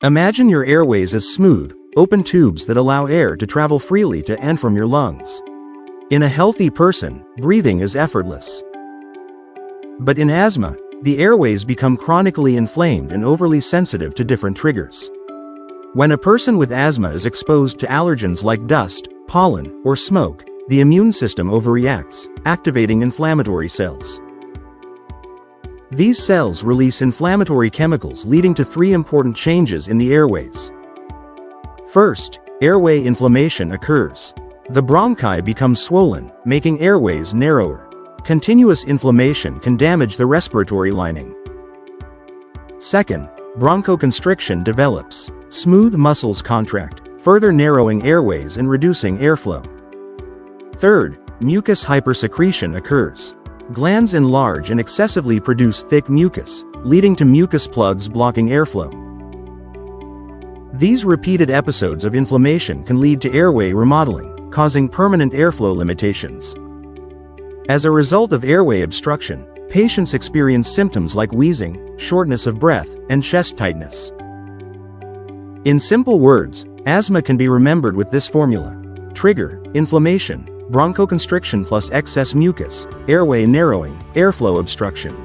Imagine your airways as smooth, open tubes that allow air to travel freely to and from your lungs. In a healthy person, breathing is effortless. But in asthma, the airways become chronically inflamed and overly sensitive to different triggers. When a person with asthma is exposed to allergens like dust, pollen, or smoke, the immune system overreacts, activating inflammatory cells. These cells release inflammatory chemicals leading to three important changes in the airways. First, airway inflammation occurs. The bronchi become swollen, making airways narrower. Continuous inflammation can damage the respiratory lining. Second, bronchoconstriction develops. Smooth muscles contract, further narrowing airways and reducing airflow. Third, mucus hypersecretion occurs. Glands enlarge and excessively produce thick mucus, leading to mucus plugs blocking airflow. These repeated episodes of inflammation can lead to airway remodeling, causing permanent airflow limitations. As a result of airway obstruction, patients experience symptoms like wheezing, shortness of breath, and chest tightness. In simple words, asthma can be remembered with this formula. Trigger, inflammation, bronchoconstriction plus excess mucus, airway narrowing, airflow obstruction.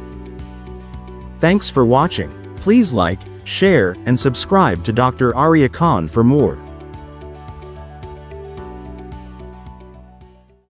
Thanks for watching. Please like, share, and subscribe to Dr. Aria Khan for more.